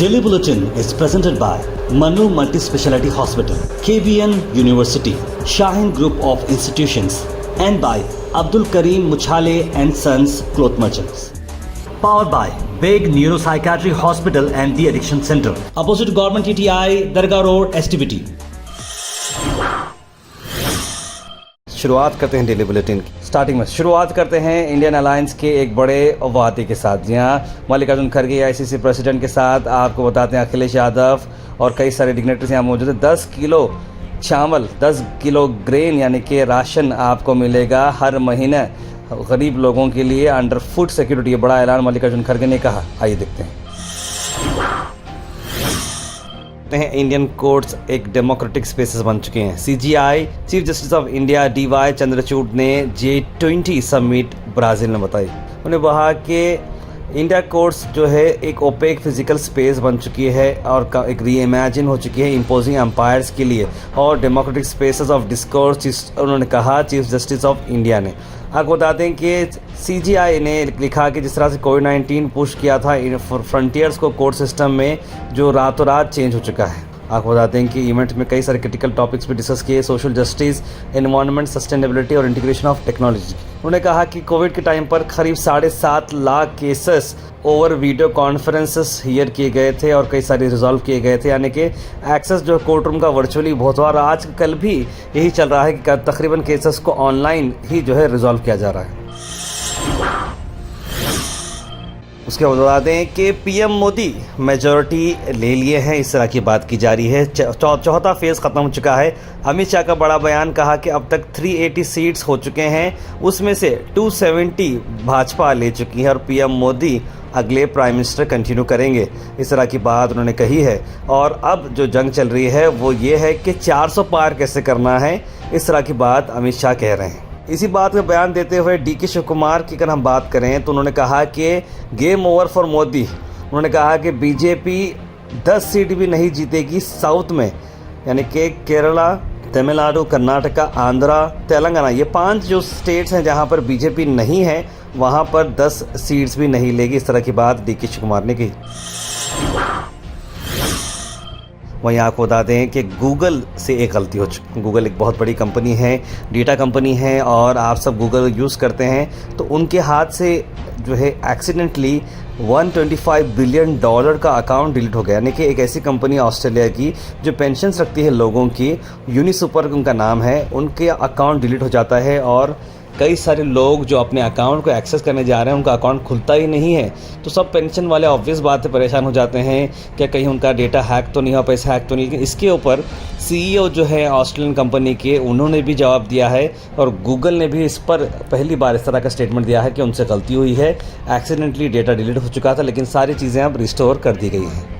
Daily Bulletin is presented by Manu Multi-Speciality Hospital, KBN University, Shaheen Group of Institutions, and by Abdul Karim Muchale and Sons Cloth Merchants. Powered by Big Neuropsychiatry Hospital and The Addiction Center, opposite Government TTI, Dargah Road, STBT. शुरुआत करते हैं daily bulletin की। Starting में शुरुआत करते हैं Indian alliance के एक बड़े वादे के साथ। जी हाँ, मल्लिकार्जुन खड़गे आईसीसी प्रेसिडेंट के साथ आपको बताते हैं अखिलेश यादव और कई सारे डिग्नेटरीज यहाँ मौजूद हैं। 10 किलो चावल, 10 किलो ग्रेन यानी कि राशन आपको मिलेगा हर महीने गरीब लोगों के लिए अंडर फूड सिक्योरिटी। बड़ा ऐलान मल्लिकार्जुन खड़गे ने कहा। आइए देखते हैं। इंडियन कोर्ट्स एक डेमोक्रेटिक स्पेसेस बन चुके हैं। CJI chief justice of India DY Chandrachud ने G20 समिट ब्राज़ील में बताई। उन्हें कहा कि इंडिया कोर्ट्स जो है एक ओपेक फिजिकल स्पेस बन चुकी है और एक री इमेजिन हो चुकी है इम्पोजिंग एम्पायर्स के लिए और डेमोक्रेटिक स्पेसेस ऑफ डिस्कोर्स, उन्होंने कहा चीफ जस्टिस ऑफ इंडिया ने। आपको बता दें कि सीजीआई ने लिखा कि जिस तरह से कोविड-19 पुश किया था फ्रंटियर्स को कोर्ट सिस्टम में, जो रातों रात चेंज हो चुका है। आपको बताते हैं कि इवेंट में कई सारे क्रिटिकल टॉपिक्स भी डिस्कस किए, सोशल जस्टिस, एनवायरनमेंट, सस्टेनेबिलिटी और इंटीग्रेशन ऑफ टेक्नोलॉजी। उन्होंने कहा कि कोविड के टाइम पर करीब 7.5 lakh cases over video conferences here किए गए थे और कई सारे रिजॉल्व किए गए थे, यानी कि एक्सेस जो कोर्ट रूम का वर्चुअली बहुत हुआ और आज कल भी यही चल रहा है कि तकरीबन केसेस को ऑनलाइन ही जो है रिजॉल्व किया जा रहा है। उसके बाद बता दें कि पीएम मोदी मेजॉरिटी ले लिए हैं, इस तरह की बात की जा रही है। चौथा फेज़ ख़त्म हो चुका है। अमित शाह का बड़ा बयान, कहा कि अब तक 380 सीट्स हो चुके हैं, उसमें से 270 भाजपा ले चुकी है और पीएम मोदी अगले प्राइम मिनिस्टर कंटिन्यू करेंगे, इस तरह की बात उन्होंने कही है। और अब जो जंग चल रही है वो ये है कि 400 पार कैसे करना है, इस तरह की बात अमित शाह कह रहे हैं। इसी बात का बयान देते हुए डीके शिव कुमार की अगर हम बात करें तो उन्होंने कहा कि गेम ओवर फॉर मोदी। उन्होंने कहा कि बीजेपी 10 सीट भी नहीं जीतेगी साउथ में, यानी कि केरला, तमिलनाडु, कर्नाटका, आंध्रा, तेलंगाना, ये 5 जो स्टेट्स हैं जहां पर बीजेपी नहीं है वहां पर 10 सीट्स भी नहीं लेगी, इस तरह की बात डीके शिव कुमार ने कही। वहीं आपको बता दें कि गूगल से एक गलती हो चुकी। गूगल एक बहुत बड़ी कंपनी है, डेटा कंपनी है और आप सब गूगल यूज़ करते हैं, तो उनके हाथ से जो है एक्सीडेंटली $125 बिलियन का अकाउंट डिलीट हो गया। यानी कि एक ऐसी कंपनी ऑस्ट्रेलिया की जो पेंशन्स रखती है लोगों की, यूनिसुपर उनका नाम है, उनके अकाउंट डिलीट हो जाता है और कई सारे लोग जो अपने अकाउंट को एक्सेस करने जा रहे हैं उनका अकाउंट खुलता ही नहीं है। तो सब पेंशन वाले ऑब्वियस बात से परेशान हो जाते हैं कि कहीं उनका डेटा हैक तो नहीं हुआ, पैसा हैक तो नहीं। लेकिन इसके ऊपर सीईओ जो है ऑस्ट्रेलियन कंपनी के, उन्होंने भी जवाब दिया है और गूगल ने भी इस पर पहली बार इस तरह का स्टेटमेंट दिया है कि उनसे गलती हुई है, एक्सीडेंटली डेटा डिलीट हो चुका था, लेकिन सारी चीज़ें अब रिस्टोर कर दी गई हैं।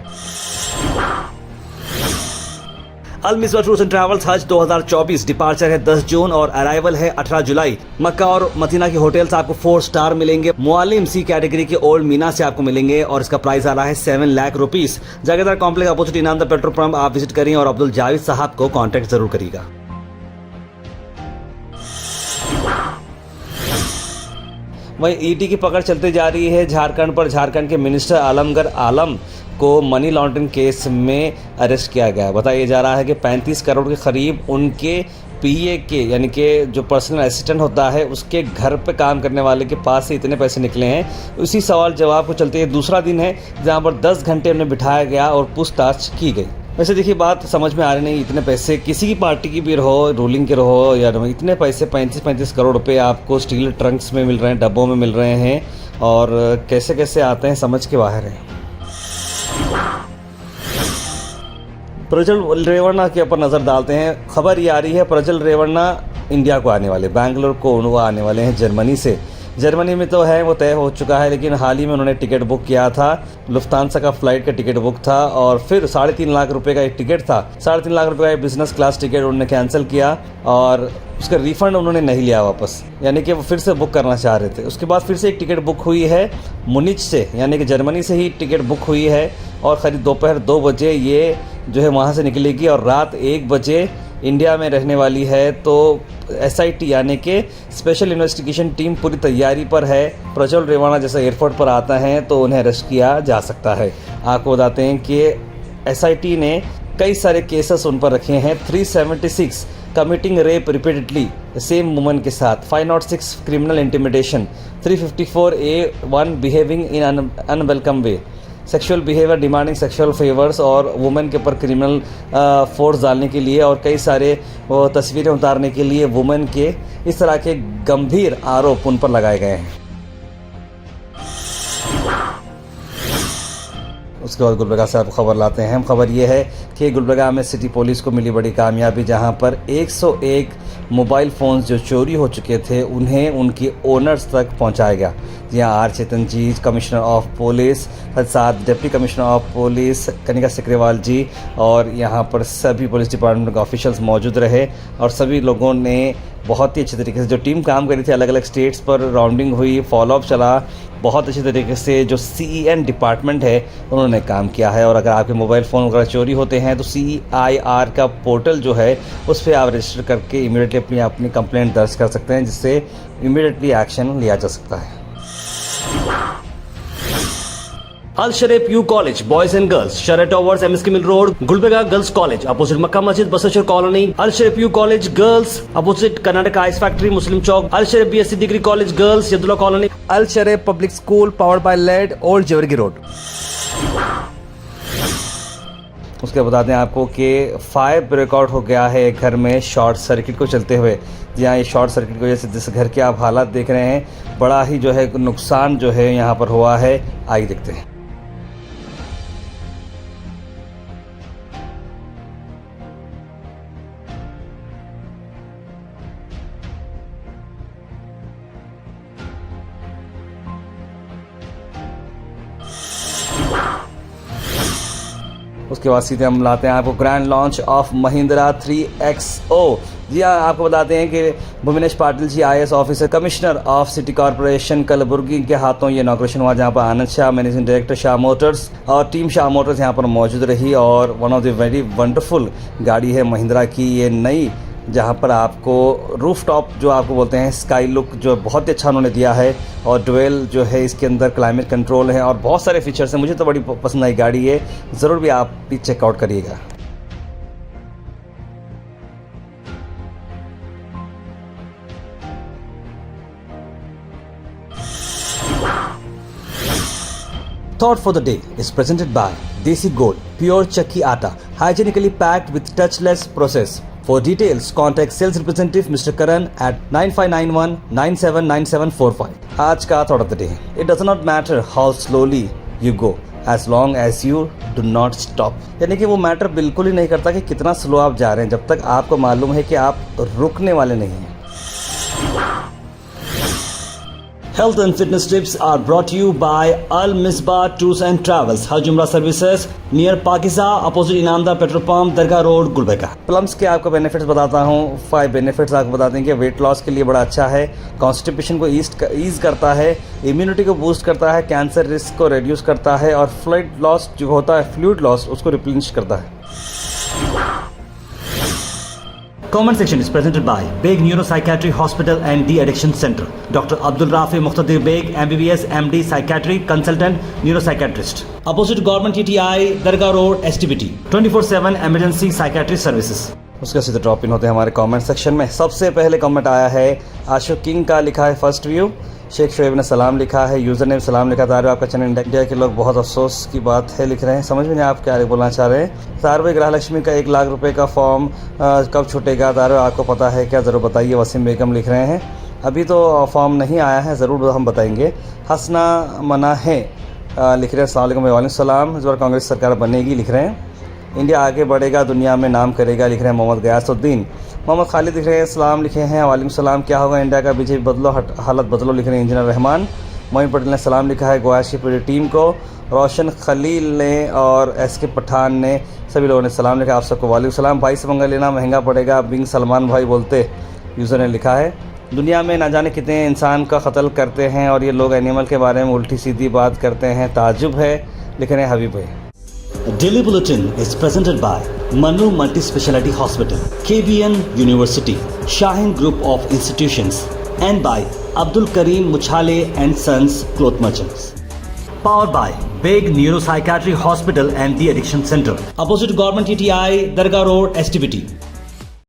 अल मिसबा टूर्स एंड ट्रैवल्स हज 2024 डिपार्चर है 10 जून और अराइवल है 18 जुलाई। मक्का और मदीना के होटल्स आपको 4 स्टार मिलेंगे। मुअल्लिम सी कैटेगरी के ओल्ड मीना से आपको मिलेंगे और इसका प्राइस आ रहा है 7 लाख रुपीस। जागीरदार कॉम्प्लेक्स अपोजिट इनाम द पेट्रोल पंप आप विजिट करिए और अब्दुल जावेद साहब को कॉन्टेक्ट जरूर करिएगा। वहीं ईडी की पकड़ चलती जा रही है झारखंड पर। झारखंड के मिनिस्टर आलमगर आलम को मनी लॉन्ड्रिंग केस में अरेस्ट किया गया। बताया जा रहा है कि 35 करोड़ के करीब उनके पीए के, यानी कि जो पर्सनल असिस्टेंट होता है, उसके घर पे काम करने वाले के पास से इतने पैसे निकले हैं। उसी सवाल जवाब को चलते दूसरा दिन है जहां पर 10 घंटे उन्हें बिठाया गया और पूछताछ की गई। वैसे देखिए, बात समझ में आ रही नहीं, इतने पैसे किसी की पार्टी की भी रहो, रूलिंग के रहो या इतने पैसे 35 करोड़ रुपए आपको स्टील ट्रंक्स में मिल रहे हैं, डब्बों में मिल रहे हैं और कैसे कैसे आते हैं समझ के बाहर है। प्रज्वल रेवन्ना के ऊपर नज़र डालते हैं। खबर ये आ रही है प्रज्वल रेवन्ना इंडिया को आने वाले, बैंगलोर को वो आने वाले हैं जर्मनी से। जर्मनी में तो है वो तय हो चुका है, लेकिन हाल ही में उन्होंने टिकट बुक किया था। लुफ्तांसा का फ्लाइट का टिकट बुक था और फिर 3.5 लाख रुपए का एक टिकट था, 3.5 लाख रुपए का एक बिजनेस क्लास टिकट उन्होंने कैंसिल किया और उसका रिफंड उन्होंने नहीं लिया वापस, यानी कि वो फिर से बुक करना चाह रहे थे। उसके बाद फिर से एक टिकट बुक हुई है मुनिच से, यानी कि जर्मनी से ही टिकट बुक हुई है और करीब दोपहर 2 बजे ये जो है वहाँ से निकलेगी और रात 1 बजे इंडिया में रहने वाली है, तो SIT यानी कि स्पेशल इन्वेस्टिगेशन टीम पूरी तैयारी पर है। प्रज्वल रेवाना जैसे एयरपोर्ट पर आता है तो उन्हें अरेस्ट किया जा सकता है। आपको बताते हैं कि SIT ने कई सारे केसेस उन पर रखे हैं। 376 committing rape repeatedly same woman के साथ, 506 criminal intimidation, 354 A1 behaving in unwelcome way, sexual behaviour demanding sexual favours और वुमेन के ऊपर क्रिमिनल फोर्स डालने के लिए और कई सारे तस्वीरें उतारने के लिए वुमेन के इस तरह के गंभीर आरोप उन पर लगाए गए हैं। उसके बाद गुलबर्गा से आपको खबर लाते हैं। हम खबर ये है कि गुलबर्गा में सिटी पुलिस को मिली बड़ी कामयाबी, जहां पर 101 मोबाइल फ़ोन्स जो चोरी हो चुके थे उन्हें उनकी ओनर्स तक पहुंचाया गया। यहाँ R Chetan ji, commissioner of police, साथ deputy commissioner of police Kanika Sikrewal ji और यहाँ पर सभी पुलिस डिपार्टमेंट के ऑफिशियल्स मौजूद रहे और सभी लोगों ने बहुत ही अच्छे तरीके से, जो टीम काम करी थी, अलग अलग स्टेट्स पर राउंडिंग हुई, फॉलोअप चला, बहुत अच्छे तरीके से जो CEN डिपार्टमेंट है उन्होंने काम किया है। और अगर आपके मोबाइल फ़ोन वगैरह चोरी होते हैं तो CIR का पोर्टल जो है उस पर आप रजिस्टर करके इमीडिएटली अपनी कंप्लेंट दर्ज कर सकते हैं, जिससे इमीडिएटली एक्शन लिया जा सकता है। Al Sharif U College, Boys and Girls, Sharia Towers, MSK Mill Road, Gulbarga Girls College, opposite Makkah Masjid, Basashar Colony. Al Sharif U College Girls, opposite Karnataka Ice Factory, Muslim Chowk. Al Sharif BSc Degree College Girls, Yadullah Colony. Al Sharif Public School powered by LED, Old Jewargi Road। उसके बताते हैं आपको कि fire breakout हो गया है एक घर में शॉर्ट सर्किट को चलते हुए। जहाँ ये शॉर्ट सर्किट की वजह से जिस घर के आप हालात देख रहे हैं, बड़ा ही जो है नुकसान जो है यहाँ पर हुआ है। आइए देखते हैं। उसके बाद सीधे हम लाते हैं आपको grand launch of Mahindra 3XO। जी हाँ, आपको बताते हैं कि Bhuvnesh Patil ji IAS officer commissioner of city corporation Kalaburagi के हाथों ये इनॉग्रेशन हुआ, जहाँ पर Anand Shah managing director Shah motors और टीम शाह मोटर्स यहाँ पर मौजूद रही। और one of the very wonderful गाड़ी है महिंद्रा की ये नई, जहाँ पर आपको रूफ टॉप जो आपको बोलते हैं स्काई लुक जो बहुत ही अच्छा उन्होंने दिया है और डुएल जो है इसके अंदर क्लाइमेट कंट्रोल है और बहुत सारे फीचर्स हैं। मुझे तो बड़ी पसंद आई गाड़ी है, ज़रूर भी आप भी चेकआउट करिएगा। Thought for the day is presented by Desi Gold, pure Chakki Atta, hygienically packed with touchless process. For details, contact sales representative Mr. Karan at 9591979745. आज का thought of the day. It does not matter how slowly you go, as long as you do not stop. यानी कि वो matter बिल्कुल ही नहीं करता कि कितना स्लो आप जा रहे हैं, जब तक आपको मालूम है कि आप रुकने वाले नहीं हैं। Health and fitness tips are brought to you by Al Misbah Tours and Travels, Hajj Umrah Services, near Pakisa, opposite Inamda Petrol Pump, Dargah Road, Gulbarga। Plums के आपको बेनिफिट्स बताता हूँ। 5 बेनिफिट्स आपको बताते हैं कि वेट लॉस के लिए बड़ा अच्छा है, कॉन्स्टिपेशन को ईज करता है, इम्यूनिटी को बूस्ट करता है, कैंसर रिस्क को रिड्यूस करता है और फ्लूइड लॉस जो होता है, फ्लूइड लॉस उसको रिप्लेनिश करता है। Comment section is presented by Beg Neuropsychiatry Hospital and De-Addiction Center. Dr. Abdul Rafi Muqtadir Beg, MBBS, MD, Psychiatry, Consultant, Neuropsychiatrist. Opposite Government TTI, Dargah Road, STBT. 24/7 Emergency Psychiatry Services. उसके सीधे drop in होते हैं हमारे comment section में। सबसे पहले comment आया है आशुक किंग का, लिखा है फर्स्ट व्यू। शेख शोएब ने सलाम लिखा है, यूज़र ने सलाम लिखा। तार आपका चैनल इंडिया के लोग बहुत अफसोस की बात है लिख रहे हैं, समझ में नहीं आप क्या बोलना चाह रहे हैं। तार भाई गृह लक्ष्मी का 1 लाख रुपए का फॉर्म कब छूटेगा तार आपको पता है क्या, ज़रूर बताइए। वसीम बेगम लिख रहे हैं अभी तो फॉर्म नहीं आया है, ज़रूर हम बताएंगे। हसना मना है लिख रहे हैं अस्सलाम वालेकुम। वालेकुम सलाम। इस बार कांग्रेस सरकार बनेगी लिख रहे हैं। इंडिया आगे बढ़ेगा, दुनिया में नाम करेगा लिख रहे हैं मोहम्मद गयासुद्दीन। मोहम्मद खालिद लिख रहे हैं सलाम लिखे हैं। वालेकुम सलाम। क्या होगा इंडिया का, बीजेपी बदलो हालत बदलो लिख रहे हैं इंजीनियर रहमान। मोइन पटेल ने सलाम लिखा है गोयाश की पूरी टीम को। रोशन खलील ने और SK पठान ने, सभी लोगों ने सलाम लिखा। आप सबको वालेकुम सलाम। भाई से मंगा लेना महंगा पड़ेगा, बिंग सलमान भाई बोलते यूज़र ने लिखा है। दुनिया में ना जाने कितने इंसान का कत्ल करते हैं और ये लोग एनिमल के बारे में उल्टी सीधी बात करते हैं, ताजुब है लिख रहे हैं हबीब भाई। Daily Bulletin is presented by Manu Multi Speciality Hospital, KBN University, Shaheen Group of Institutions, and by Abdul Karim Muchale and Sons Cloth Merchants. Powered by Big Neuropsychiatry Hospital and the Addiction Center, opposite Government TTI, Dargah Road, STBT.